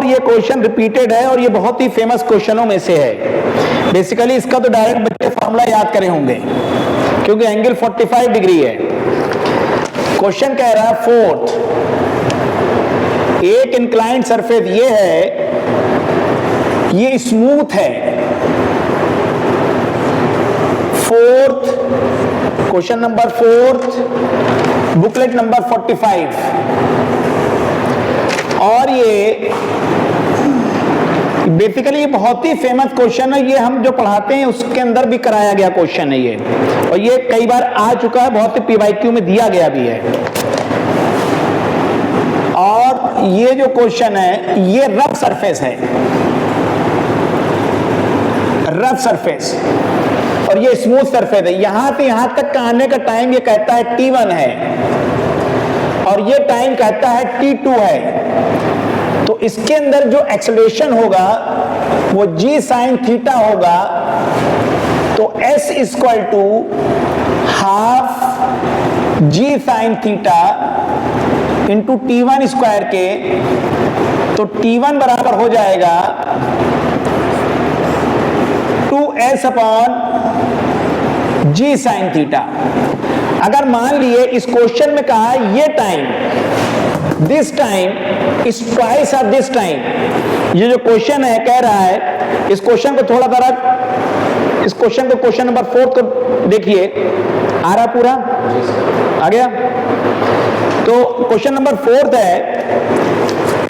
और ये question repeated है और ये बहुत ही फेमस क्वेश्चनों में से है। बेसिकली इसका तो डायरेक्ट बच्चे फॉर्मूला याद करे होंगे क्योंकि एंगल 45 डिग्री है। क्वेश्चन कह रहा है फोर्थ, एक इंक्लाइंड सरफेस ये है, ये स्मूथ है। Fourth, question number fourth, booklet number 45। और ये बेसिकली ये बहुत ही फेमस क्वेश्चन है, ये हम जो पढ़ाते हैं उसके अंदर भी कराया गया क्वेश्चन है ये, और ये कई बार आ चुका है, बहुत ही पीवाईक्यू में दिया गया भी है। और ये जो क्वेश्चन है ये रफ सरफेस है, रफ सरफेस, और ये स्मूथ सरफेस है। यहां से यहां तक का आने का टाइम ये कहता है t1 है और ये टाइम कहता है t2 है। तो इसके अंदर जो एक्सेलरेशन होगा वो g sin थीटा होगा। तो s equal to half g sin theta into t1 square के, तो t1 बराबर हो जाएगा 2s upon g sin theta. अगर मान लिए इस क्वेश्चन में कहा है ये time, this time is twice of this time, ये जो क्वेश्चन है कह रहा है, इस क्वेश्चन को थोड़ा सा, इस क्वेश्चन को, क्वेश्चन नंबर 4 को देखिए, आ रहा पूरा आ गया। तो क्वेश्चन नंबर 4 है।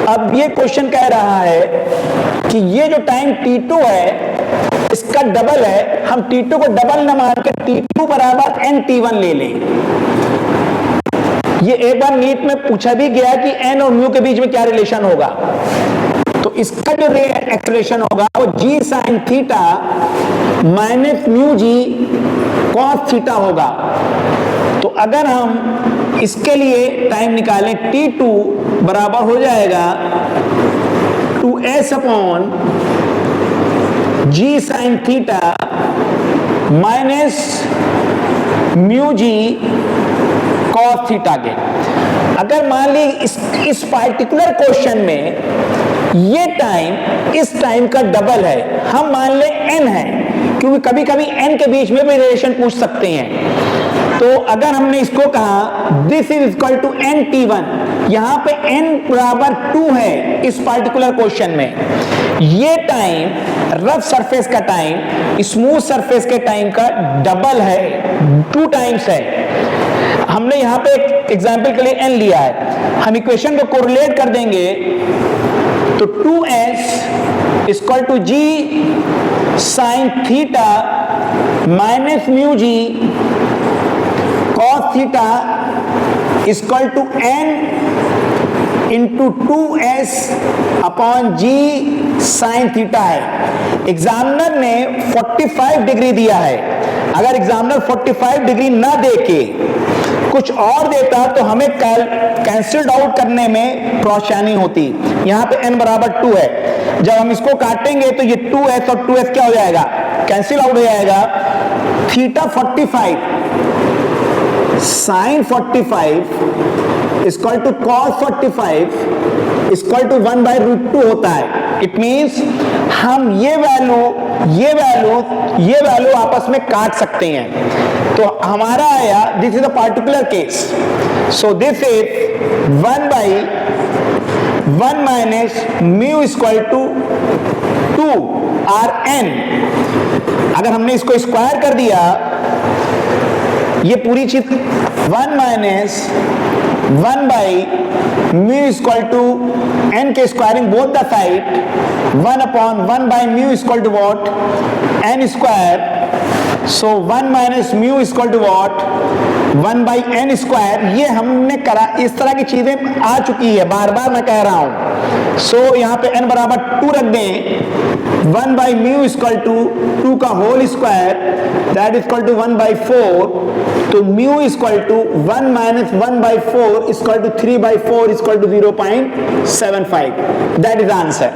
अब ये क्वेश्चन कह रहा है कि ये जो टाइम t2 है इसका डबल है, हम t2 को डबल न मान के t2 बराबर nt1 ले लें। ये एक बार नीट में पूछा भी गया कि n और म्यू के बीच में क्या रिलेशन होगा, तो इसका जो एक्सेलरेशन होगा वो g sin theta minus mu g cos theta होगा। तो अगर हम इसके लिए टाइम निकालें t2 बराबर हो जाएगा 2s upon g sin theta minus mu g cos theta के। अगर मान ली इस पार्टिकुलर क्वेश्चन में ये टाइम इस टाइम का डबल है, हम मान ले n है, क्योंकि कभी कभी n के बीच में भी रिलेशन पूछ सकते हैं। तो अगर हमने इसको कहा this is equal to nt1, यहां पे n बराबर 2 है इस पार्टिकुलर क्वेश्चन में, ये टाइम रफ सरफेस का टाइम स्मूथ सरफेस के टाइम का डबल है, 2 टाइम्स है। हमने यहां पे एक एग्जांपल के लिए n लिया है, हम इक्वेशन को कोरिलेट कर देंगे तो 2s equal to g sin theta minus mu g cos theta equal to n into 2s upon g sin theta है। एग्जामिनर ने 45 डिग्री दिया है, अगर एग्जामिनर 45 डिग्री ना देके कुछ और देता तो हमें कैंसिल्ड आउट करने में परेशानी होती। यहां पे n बराबर 2 है, जब हम इसको काटेंगे तो ये 2s और 2s क्या हो जाएगा, कैंसिल आउट हो जाएगा। Theta 45 sine 45 equal to cos 45 equal to 1/√2 होता है। इट मींस हम ये वैल्यू आपस में काट सकते हैं। तो हमारा आया this is a particular case, so this is 1/1 minus mu equal to 2 Rn। अगर हमने इसको स्क्वायर कर दिया, ये पूरी चीज 1 माइनस 1/μ इक्वल टू n के squaring both the side, 1 upon 1/μ equal to what, n square. So 1 minus mu equal to what, 1/n square. ये हमने करा, इस तरह की चीजें आ चुकी है, बार बार मैं कह रहा हूं। सो यहाँ पे n बराबर 2 रख दें, 1/μ इक्वल टू 2 का whole square that equal to 1/4। तो mu equal to 1 minus 1/4 equal to 3/4 equal to 0.75। That is answer.